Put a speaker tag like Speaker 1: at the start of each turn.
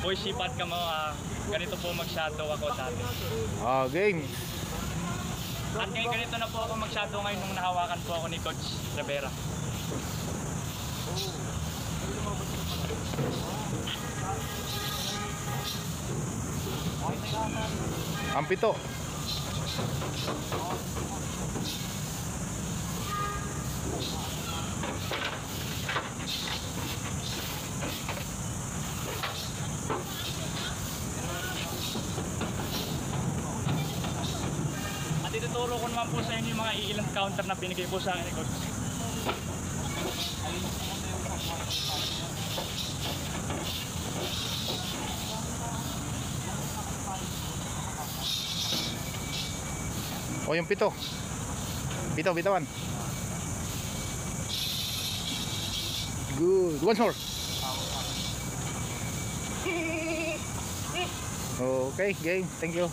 Speaker 1: Boy, sipat ka mo. Ganito po mag-shadow ako dati.
Speaker 2: Game.
Speaker 1: At ngayon ganito na po ako mag-shadow ngayon nung nahawakan po ako ni Coach Rivera.
Speaker 2: Ang pito.
Speaker 1: At ituturo ko naman po sa inyo yung mga iilang counter na binigay po sa akin ni Coach.
Speaker 2: O yung pito. Bitawan. Good. Once more. Okay, game. Thank you.